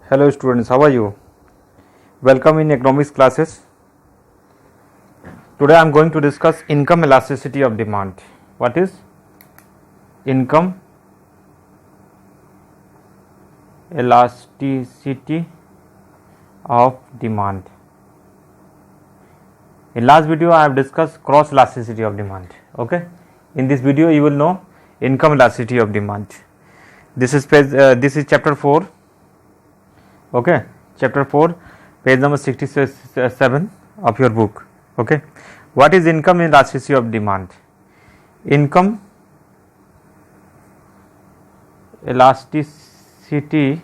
Hello students, how are you? Welcome in economics classes. Today I am going to discuss income elasticity of demand. What is income elasticity of demand? In last video I have discussed cross elasticity of demand. Okay. In this video you will know income elasticity of demand. This is chapter 4. Okay, chapter 4, page number 67 of your book. Okay, what is income elasticity of demand? Income elasticity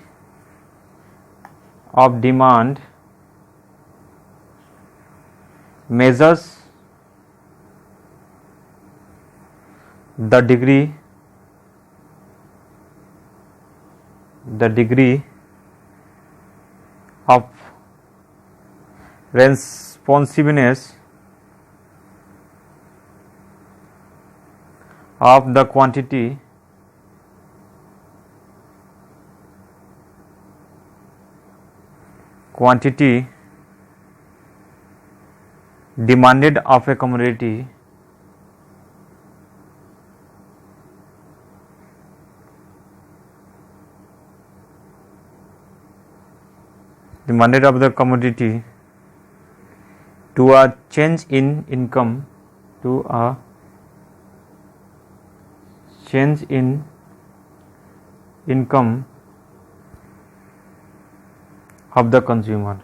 of demand measures the degree of responsiveness of the quantity demanded of a commodity to a change in income of the consumer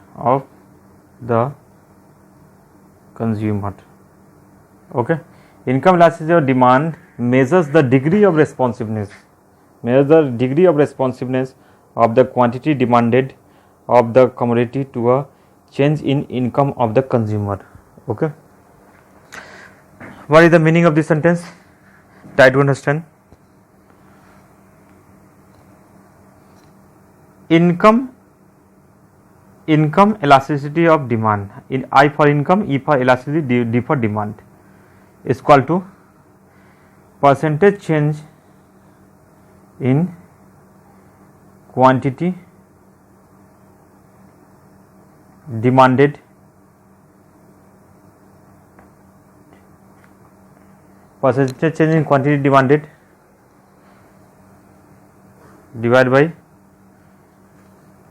Okay, income elasticity of demand measures the degree of responsiveness of the quantity demanded of the commodity to a change in income of the consumer. Okay, what is the meaning of this sentence? Try to understand. Income elasticity of demand, in I for income, E for elasticity, D for demand, is equal to percentage change in quantity demanded divided by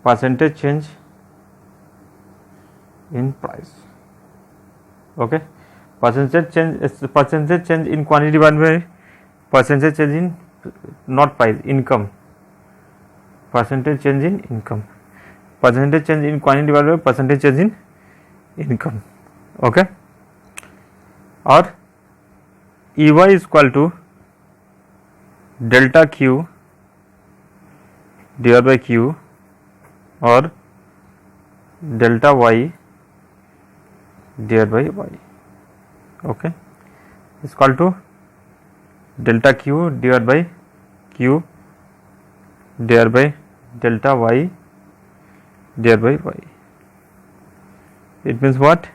percentage change in price. Okay, percentage change in quantity divided by percentage change in not price, income. Percentage change in income. Percentage change in quantity divided by percentage change in income. Okay, or EY is equal to delta Q divided by Q or delta Y divided by Y. Okay, is equal to delta Q divided by Q divided by delta Y divided by Y. It means what?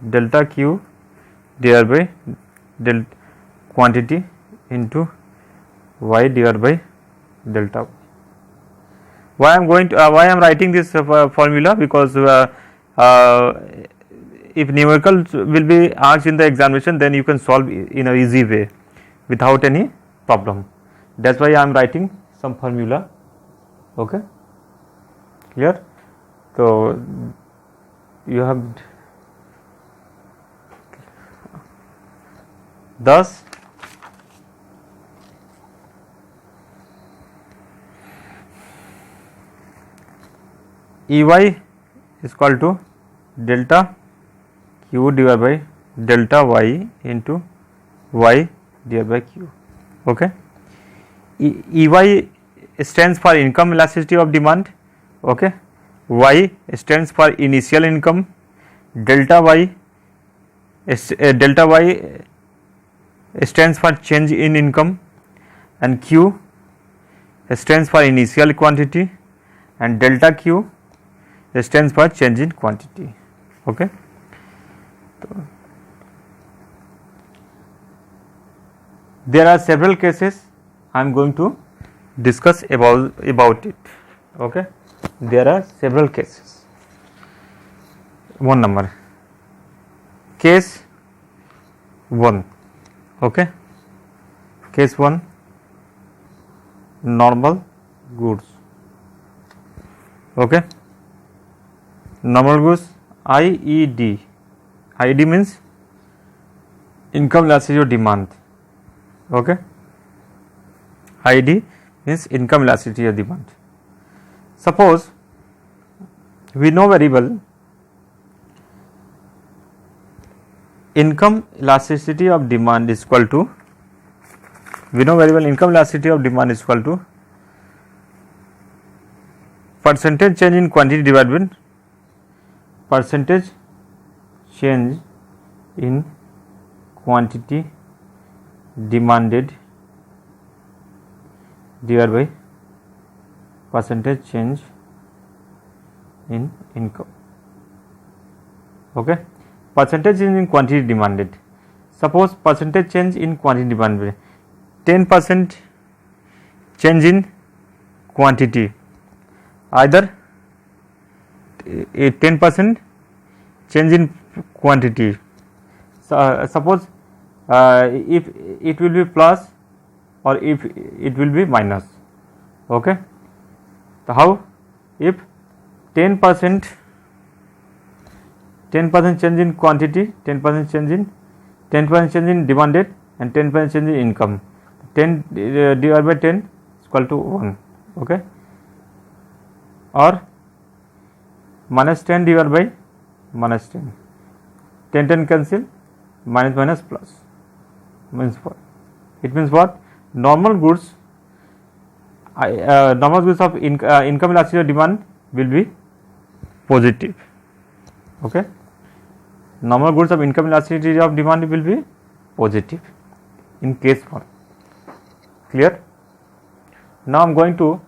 Delta Q divided by quantity into Y divided by delta Y. Why I am writing this formula? Because if numerical will be asked in the examination, then you can solve in a easy way without any problem. That's why I am writing some formula. Okay, clear? So you have thus EY is equal to delta Q divided by delta Y into Y divided by Q. Okay, EY stands for income elasticity of demand. Okay, Y stands for initial income, delta Y stands for change in income, and Q stands for initial quantity, and delta Q stands for change in quantity. Okay, there are several cases I am going to discuss about it. Okay, there are several cases. One number, case 1. Okay, case 1, normal goods. Okay, normal goods, IED. IED means income elasticity of demand. Okay, IED means income elasticity of demand. Suppose we know very well income elasticity of demand is equal to, income elasticity of demand is equal to percentage change in quantity divided by percentage change in quantity demanded divided by percentage change in income. Okay, percentage change in quantity demanded. Suppose percentage change in quantity demanded, 10% change in quantity, either a 10% change in quantity. So, suppose if it will be plus or if it will be minus. Okay, so how? If 10% change in quantity, 10% change in demanded and 10% change in income, 10 divided by 10 is equal to 1. Okay, or minus 10 divided by minus 10, 10 cancel, minus plus means what? It means what? Normal goods of income elasticity of demand will be positive. Okay, normal goods of income elasticity of demand will be positive in case 1. Clear? Now I am going to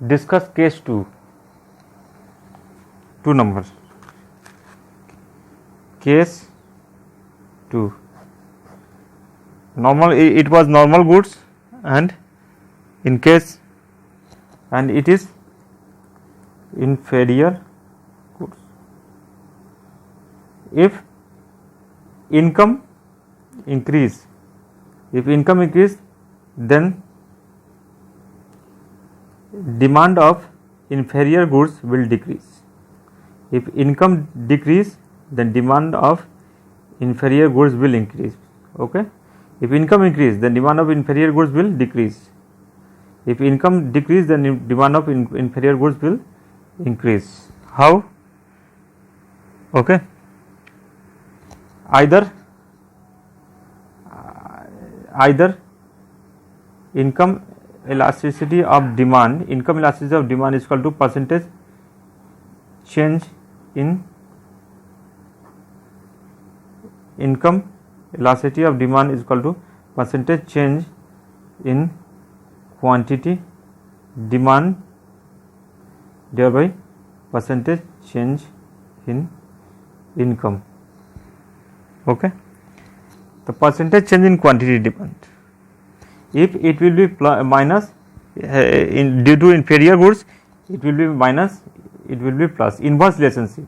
discuss case 2. 2 numbers. Case 2. It was normal goods and in case, and it is inferior goods. If income increase, then demand of inferior goods will decrease. If income decrease, then demand of inferior goods will increase. Okay, if income increase, then demand of inferior goods will decrease. If income decrease, then demand of inferior goods will increase. How? Okay, either income elasticity of demand is equal to percentage change in income elasticity of demand is equal to percentage change in quantity demand divided by percentage change in income. Okay, the percentage change in quantity demand, if it will be minus due to inferior goods, it will be minus, it will be plus, inverse relationship,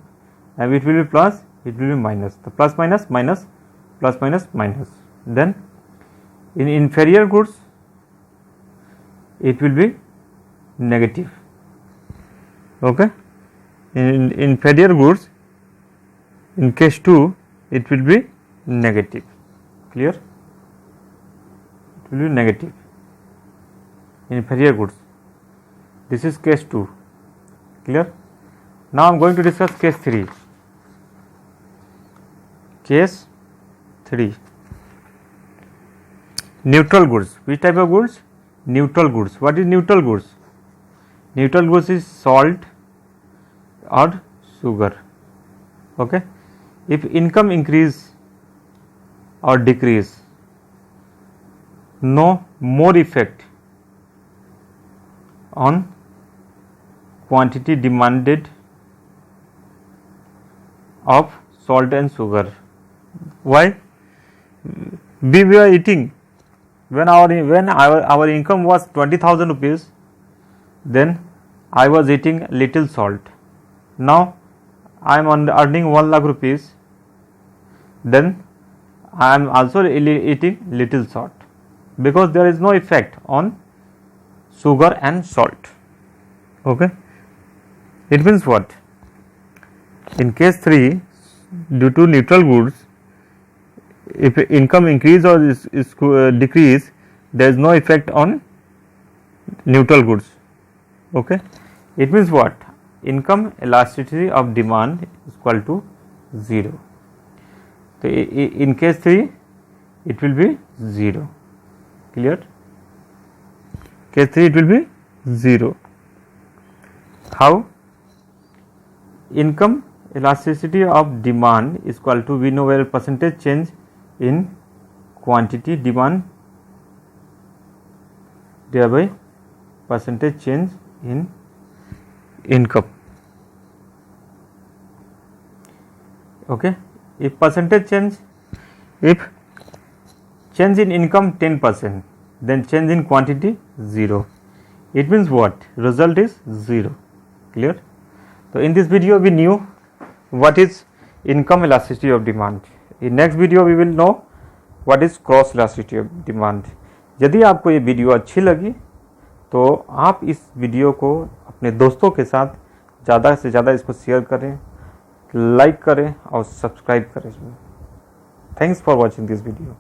and it will be plus, it will be minus, the plus minus minus, plus minus minus. Then in inferior goods it will be negative. Okay, in inferior goods, in case 2 it will be negative. Clear? It will be negative in inferior goods. This is case 2. Clear? Now I am going to discuss case 3. Case 3, neutral goods. Which type of goods? Neutral goods. What is neutral goods? Neutral goods is salt or sugar. Okay, if income increase or decrease, no more effect on quantity demanded of salt and sugar. Why? We were eating when our income was 20,000 rupees, then I was eating little salt. Now I am earning 1 lakh rupees, then I am also eating little salt, because there is no effect on sugar and salt. Okay, it means what? In case 3, due to neutral goods, if income increase or decrease, there is no effect on neutral goods. Okay, it means what? Income elasticity of demand is equal to 0. So in case 3, it will be 0. Clear? Case 3, it will be 0. How? Income elasticity of demand is equal to, we know where percentage change in quantity demand divided by percentage change in income. Okay, if percentage change, if change in income 10%, then change in quantity 0. It means what? Result is 0. Clear? So in this video we knew what is income elasticity of demand. In next video we will know what is cross elasticity of demand. यदि आपको ये video अच्छी लगी तो आप इस video को अपने दोस्तों के साथ ज़्यादा से ज़्यादा इसको शेयर करें, लाइक करें और सब्सक्राइब करें. Thanks for watching this video.